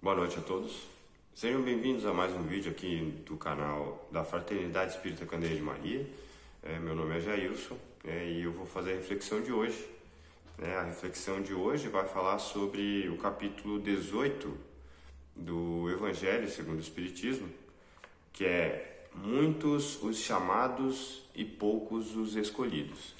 Boa noite a todos. Sejam bem-vindos a mais um vídeo aqui do canal da Fraternidade Espírita Candeia de Maria. Meu nome é Jailson e eu vou fazer a reflexão de hoje. A reflexão de hoje vai falar sobre o capítulo 18 do Evangelho segundo o Espiritismo, que é muitos os chamados e poucos os escolhidos.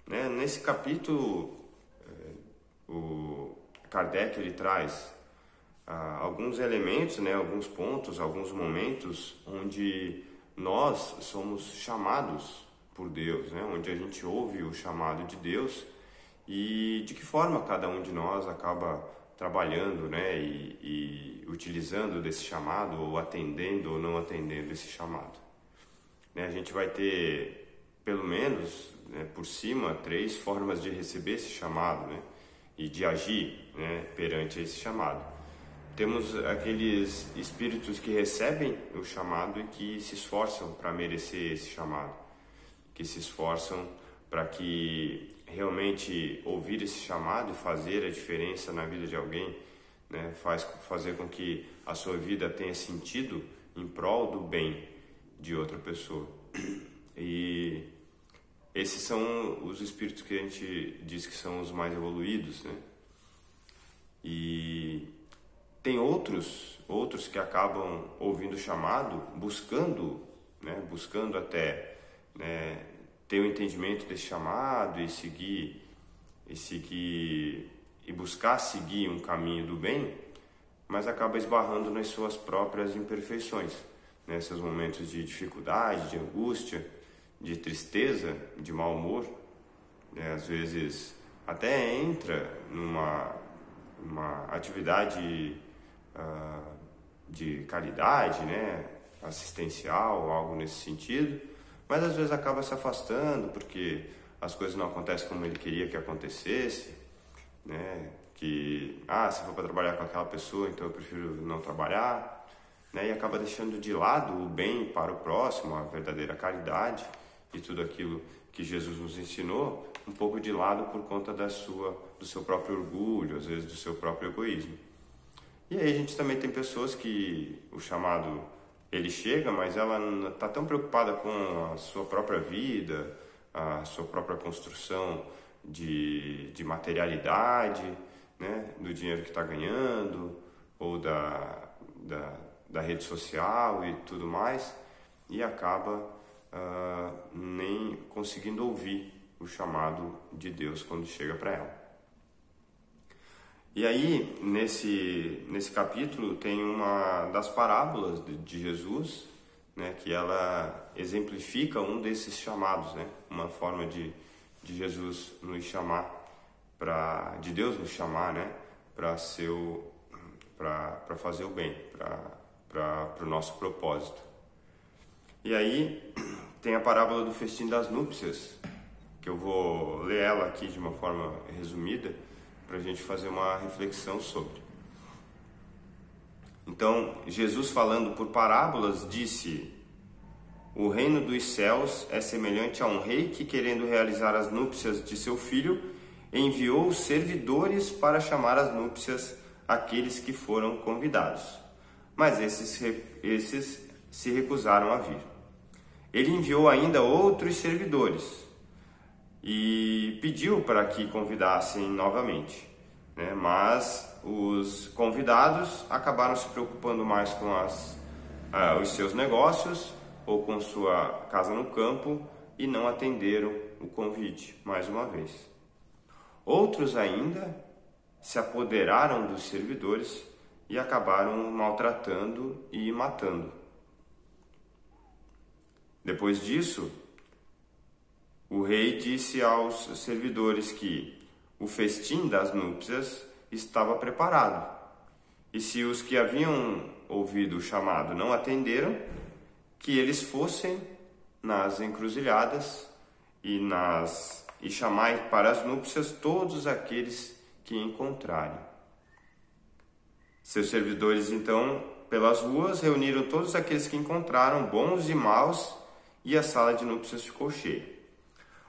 Nesse capítulo, o Kardec ele traz alguns elementos, alguns pontos, alguns momentos onde nós somos chamados por Deus, onde a gente ouve o chamado de Deus e de que forma cada um de nós acaba trabalhando e utilizando desse chamado, ou atendendo ou não atendendo esse chamado. A gente vai ter, pelo menos, por cima, 3 formas de receber esse chamado e de agir perante esse chamado. Temos aqueles espíritos que recebem o chamado e que se esforçam para merecer esse chamado, que se esforçam para que realmente ouvir esse chamado e fazer a diferença na vida de alguém, fazer com que a sua vida tenha sentido em prol do bem de outra pessoa. E esses são os espíritos que a gente diz que são os mais evoluídos, E tem outros que acabam ouvindo o chamado, buscando até ter o entendimento desse chamado e buscar seguir um caminho do bem, mas acaba esbarrando nas suas próprias imperfeições, nesses momentos de dificuldade, de angústia, de tristeza, de mau humor, às vezes até entra numa atividade de caridade, assistencial, algo nesse sentido, mas às vezes acaba se afastando porque as coisas não acontecem como ele queria que acontecesse, que se for para trabalhar com aquela pessoa, então eu prefiro não trabalhar, e acaba deixando de lado o bem para o próximo, a verdadeira caridade e tudo aquilo que Jesus nos ensinou, um pouco de lado por conta do seu próprio orgulho, às vezes do seu próprio egoísmo. E aí a gente também tem pessoas que o chamado ele chega, mas ela está tão preocupada com a sua própria vida, a sua própria construção de materialidade, do dinheiro que está ganhando, ou da rede social e tudo mais, e acaba nem conseguindo ouvir o chamado de Deus quando chega para ela. E aí, nesse capítulo, tem uma das parábolas de Jesus, que ela exemplifica um desses chamados, uma forma de Jesus nos chamar, de Deus nos chamar, para fazer o bem, para o nosso propósito. E aí, tem a parábola do festim das núpcias, que eu vou ler ela aqui de uma forma resumida, para a gente fazer uma reflexão sobre. Então, Jesus, falando por parábolas, disse: o reino dos céus é semelhante a um rei que, querendo realizar as núpcias de seu filho, enviou servidores para chamar às núpcias aqueles que foram convidados. Mas esses se recusaram a vir. Ele enviou ainda outros servidores e pediu para que convidassem novamente, mas os convidados acabaram se preocupando mais com os seus negócios ou com sua casa no campo e não atenderam o convite mais uma vez. Outros ainda se apoderaram dos servidores e acabaram maltratando e matando. Depois disso, o rei disse aos servidores que o festim das núpcias estava preparado, e se os que haviam ouvido o chamado não atenderam, que eles fossem nas encruzilhadas e chamai para as núpcias todos aqueles que encontrarem. Seus servidores, então, pelas ruas, reuniram todos aqueles que encontraram, bons e maus, e a sala de núpcias ficou cheia.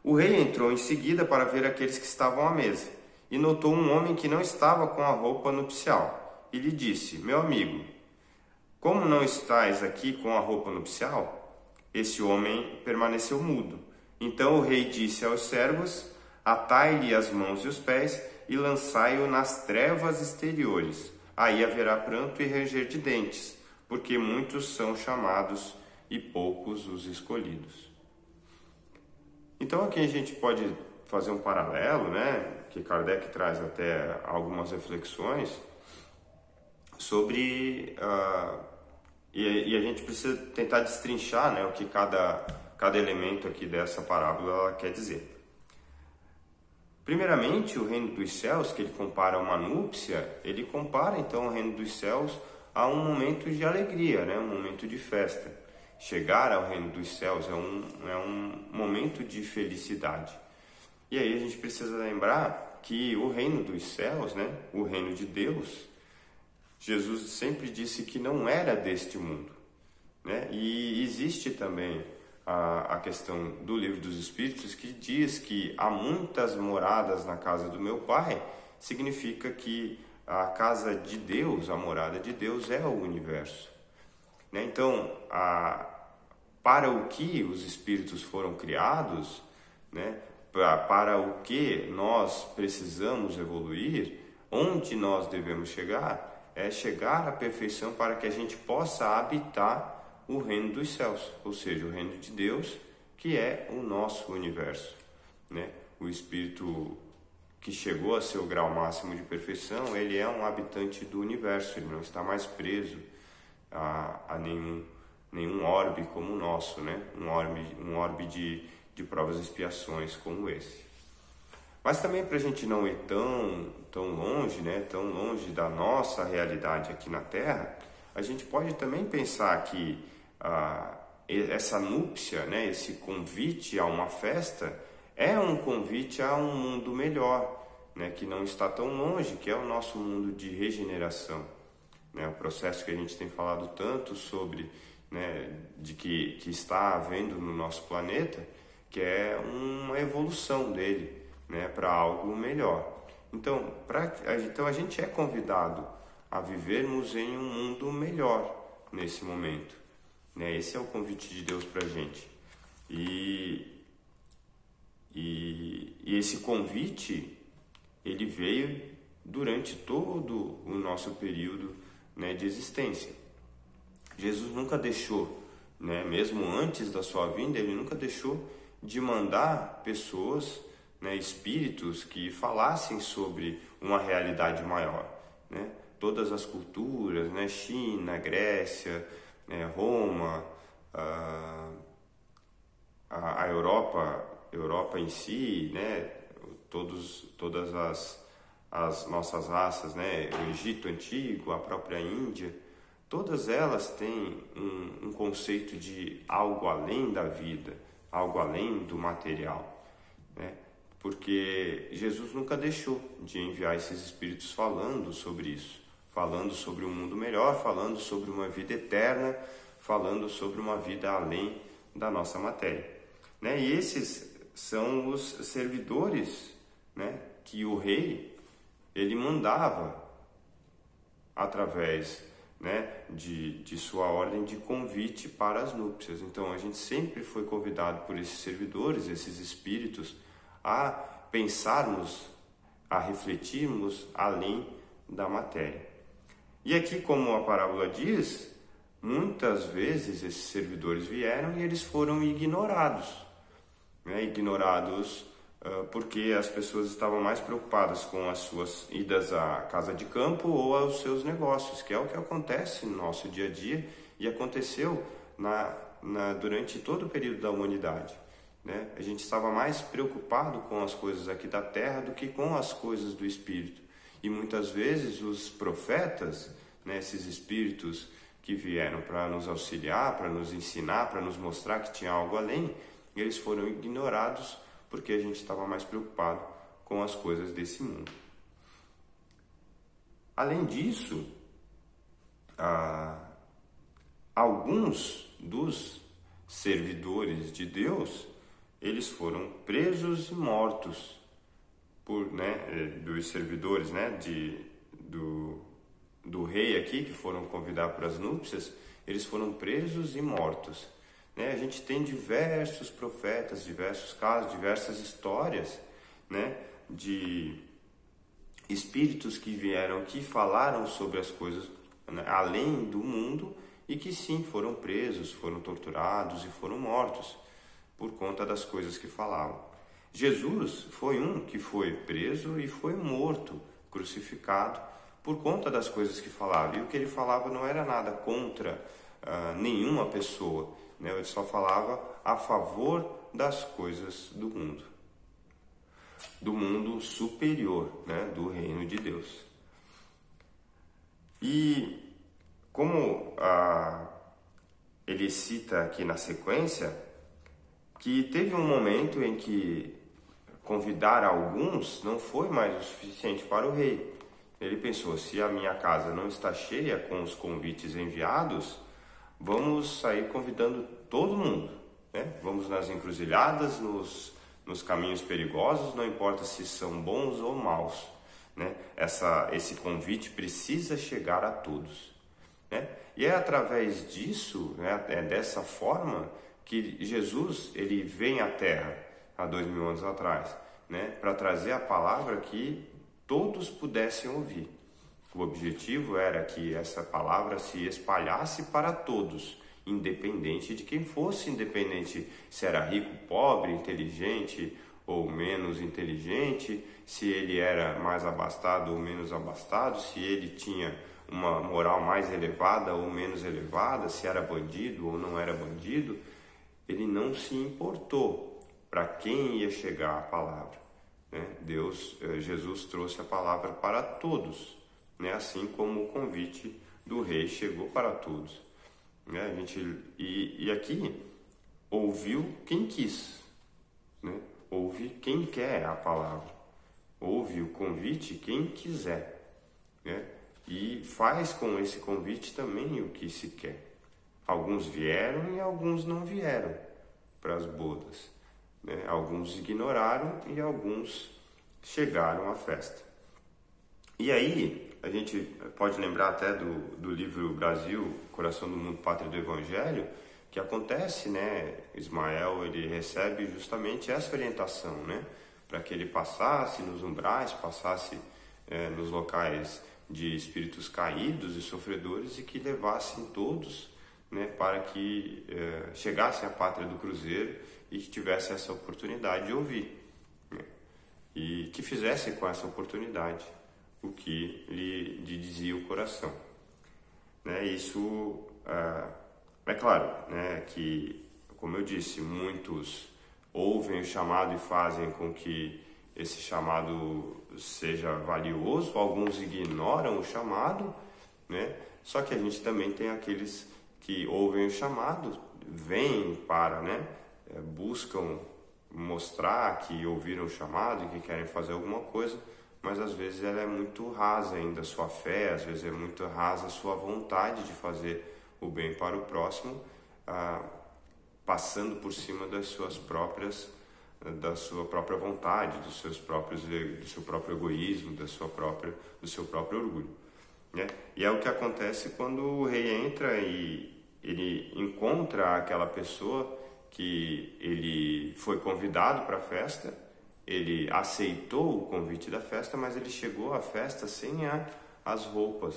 O rei entrou em seguida para ver aqueles que estavam à mesa, e notou um homem que não estava com a roupa nupcial, e lhe disse: meu amigo, como não estás aqui com a roupa nupcial? Esse homem permaneceu mudo. Então o rei disse aos servos: atai-lhe as mãos e os pés e lançai-o nas trevas exteriores. Aí haverá pranto e ranger de dentes, porque muitos são chamados e poucos os escolhidos. Então aqui a gente pode fazer um paralelo, né, que Kardec traz até algumas reflexões sobre e a gente precisa tentar destrinchar, né, o que cada elemento aqui dessa parábola quer dizer. Primeiramente, o reino dos céus, que ele compara a uma núpcia, ele compara então o reino dos céus a um momento de alegria, né, um momento de festa. Chegar ao reino dos céus é um momento de felicidade. E aí a gente precisa lembrar que o reino dos céus, né, o reino de Deus, Jesus sempre disse que não era deste mundo, né? E existe também a questão do Livro dos Espíritos, que diz que há muitas moradas na casa do meu Pai, significa que a casa de Deus, a morada de Deus, é o universo, né? Então, para o que os Espíritos foram criados, né? Para o que nós precisamos evoluir, onde nós devemos chegar, é chegar à perfeição para que a gente possa habitar o reino dos céus, ou seja, o reino de Deus, que é o nosso universo, né? O Espírito que chegou a seu grau máximo de perfeição, ele é um habitante do universo, ele não está mais preso a nenhum orbe como o nosso, né? Um orbe de provas e expiações como esse. Mas também para a gente não ir tão longe, né? Tão longe da nossa realidade aqui na Terra, a gente pode também pensar que essa núpcia, né? Esse convite a uma festa é um convite a um mundo melhor, né? Que não está tão longe, que é o nosso mundo de regeneração, né? O processo que a gente tem falado tanto sobre, né? De que está havendo no nosso planeta, que é uma evolução dele, né? Para algo melhor. Então, a gente é convidado a vivermos em um mundo melhor nesse momento, né? Esse é o convite de Deus para a gente. E esse convite, ele veio durante todo o nosso período, né, de existência. Jesus nunca deixou, né, mesmo antes da sua vinda, ele nunca deixou de mandar pessoas, né, espíritos que falassem sobre uma realidade maior, né? Todas as culturas, né, China, Grécia, né, Roma, a Europa em si, né, todas as nossas raças, né, o Egito Antigo, a própria Índia, todas elas têm um conceito de algo além da vida, algo além do material, né? Porque Jesus nunca deixou de enviar esses espíritos falando sobre isso, falando sobre um mundo melhor, falando sobre uma vida eterna, falando sobre uma vida além da nossa matéria, né? E esses são os servidores, né, que o rei ele mandava através, né, de sua ordem de convite para as núpcias. Então a gente sempre foi convidado por esses servidores, esses espíritos, a pensarmos, a refletirmos além da matéria. E aqui, como a parábola diz, muitas vezes esses servidores vieram e eles foram ignorados, né? Ignorados porque as pessoas estavam mais preocupadas com as suas idas à casa de campo ou aos seus negócios, que é o que acontece no nosso dia a dia e aconteceu durante todo o período da humanidade, né? A gente estava mais preocupado com as coisas aqui da terra do que com as coisas do espírito. E muitas vezes os profetas, né, esses espíritos que vieram para nos auxiliar, para nos ensinar, para nos mostrar que tinha algo além, eles foram ignorados porque a gente estava mais preocupado com as coisas desse mundo. Além disso, alguns dos servidores de Deus, eles foram presos e mortos por, né, dos servidores, né, do rei aqui, que foram convidar para as núpcias, eles foram presos e mortos. A gente tem diversos profetas, diversos casos, diversas histórias, de espíritos que vieram, que falaram sobre as coisas, além do mundo, e que sim, foram presos, foram torturados e foram mortos por conta das coisas que falavam. Jesus foi um que foi preso e foi morto, crucificado, por conta das coisas que falava. E o que ele falava não era nada contra nenhuma pessoa, ele só falava a favor das coisas do mundo superior, do reino de Deus. E como ele cita aqui na sequência, que teve um momento em que convidar alguns não foi mais o suficiente para o rei. Ele pensou, se a minha casa não está cheia com os convites enviados, vamos sair convidando todo mundo, Vamos nas encruzilhadas, nos caminhos perigosos, não importa se são bons ou maus, Esse convite precisa chegar a todos, E é através disso, é dessa forma que Jesus ele vem à Terra há 2000 anos atrás, para trazer a palavra que todos pudessem ouvir. O objetivo era que essa palavra se espalhasse para todos, independente de quem fosse, independente se era rico, pobre, inteligente ou menos inteligente, se ele era mais abastado ou menos abastado, se ele tinha uma moral mais elevada ou menos elevada, se era bandido ou não era bandido. Ele não se importou para quem ia chegar a palavra, Jesus trouxe a palavra para todos, assim como o convite do rei chegou para todos, e aqui ouviu quem quis, ouve quem quer a palavra, ouve o convite quem quiser, e faz com esse convite também o que se quer. Alguns vieram e alguns não vieram para as bodas, Alguns ignoraram e alguns chegaram à festa. E aí, a gente pode lembrar até do livro Brasil, Coração do Mundo, Pátria do Evangelho, que acontece, Ismael, ele recebe justamente essa orientação, para que ele passasse nos umbrais, passasse nos locais de espíritos caídos e sofredores e que levassem todos, para que chegassem à pátria do cruzeiro e que tivessem essa oportunidade de ouvir, e que fizessem com essa oportunidade o que lhe dizia o coração. Isso é claro, que, como eu disse, muitos ouvem o chamado e fazem com que esse chamado seja valioso, alguns ignoram o chamado, Só que a gente também tem aqueles que ouvem o chamado, vêm para, buscam mostrar que ouviram o chamado e que querem fazer alguma coisa, mas às vezes ela é muito rasa ainda a sua fé, às vezes é muito rasa a sua vontade de fazer o bem para o próximo, passando por cima da sua própria vontade, do seu próprio egoísmo, do seu próprio orgulho, E é o que acontece quando o rei entra e ele encontra aquela pessoa que ele foi convidado para a festa, ele aceitou o convite da festa, mas ele chegou à festa sem as roupas,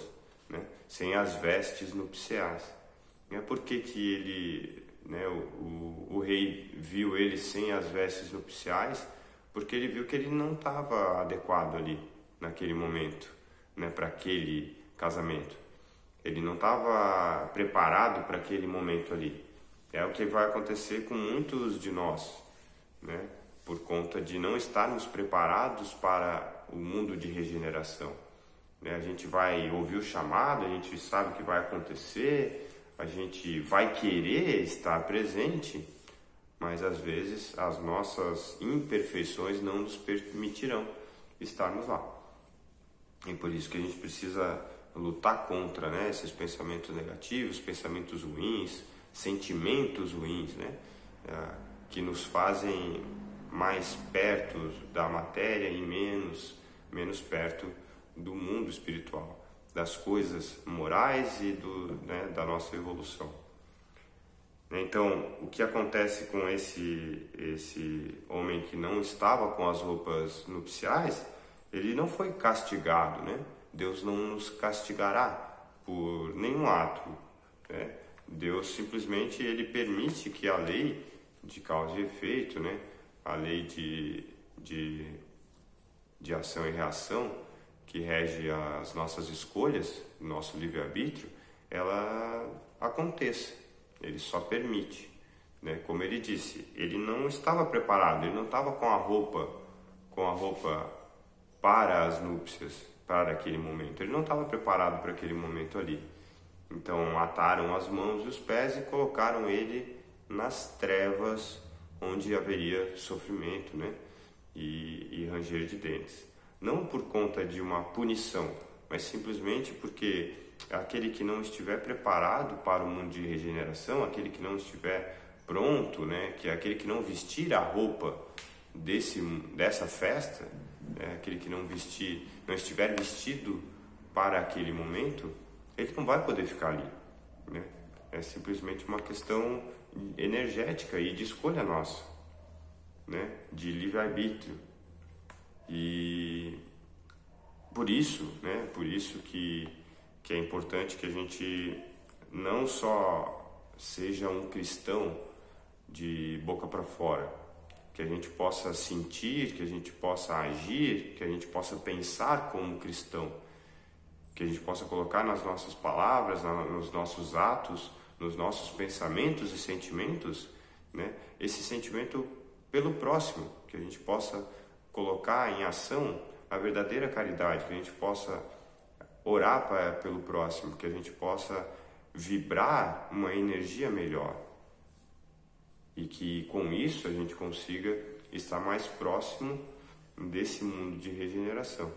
sem as vestes nupciais. Por que que ele, o rei viu ele sem as vestes nupciais? Porque ele viu que ele não estava adequado ali, naquele momento, para aquele casamento. Ele não estava preparado para aquele momento ali. É o que vai acontecer com muitos de nós, por conta de não estarmos preparados para o mundo de regeneração. A gente vai ouvir o chamado, a gente sabe o que vai acontecer, a gente vai querer estar presente, mas às vezes as nossas imperfeições não nos permitirão estarmos lá. E por isso que a gente precisa lutar contra, esses pensamentos negativos, pensamentos ruins, sentimentos ruins, que nos fazem mais perto da matéria e menos perto do mundo espiritual. das coisas morais e da nossa evolução. Então, o que acontece com esse homem que não estava com as roupas nupciais, ele não foi castigado, né? Deus não nos castigará por nenhum ato, né? Deus simplesmente ele permite que a lei de causa e efeito, né? A lei de ação e reação que rege as nossas escolhas, nosso livre-arbítrio, ela aconteça. Ele só permite, né? Como ele disse, ele não estava preparado, ele não estava com a roupa para as núpcias, para aquele momento. Ele não estava preparado para aquele momento ali. Então ataram as mãos e os pés e colocaram ele nas trevas, onde haveria sofrimento, né? E ranger de dentes. Não por conta de uma punição, mas simplesmente porque aquele que não estiver preparado para o mundo de regeneração, aquele que não estiver pronto, né, que é aquele que não vestir a roupa dessa festa, aquele que não estiver vestido para aquele momento, ele não vai poder ficar ali, né? É simplesmente uma questão energética e de escolha nossa, né, de livre-arbítrio. E por isso que é importante que a gente não só seja um cristão de boca para fora, que a gente possa sentir, que a gente possa agir, que a gente possa pensar como cristão, que a gente possa colocar nas nossas palavras, nos nossos atos, nos nossos pensamentos e sentimentos, né, esse sentimento pelo próximo, que a gente possa colocar em ação a verdadeira caridade, que a gente possa orar pelo próximo, que a gente possa vibrar uma energia melhor e que com isso a gente consiga estar mais próximo desse mundo de regeneração.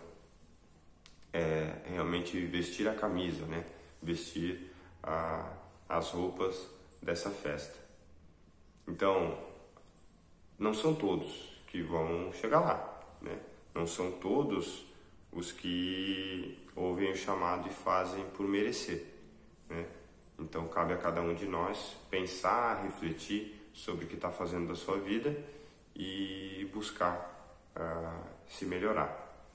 É realmente vestir a camisa, né? Vestir as roupas dessa festa. Então, não são todos que vão chegar lá, né? Não são todos os que ouvem o chamado e fazem por merecer, né? Então cabe a cada um de nós pensar, refletir sobre o que está fazendo da sua vida e buscar se melhorar,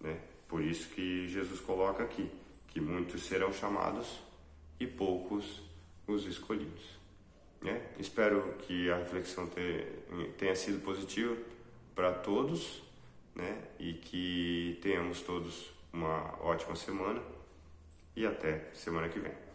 né? Por isso que Jesus coloca aqui que muitos serão chamados e poucos os escolhidos, né? Espero que a reflexão tenha sido positiva para todos, né? E que tenhamos todos uma ótima semana e até semana que vem.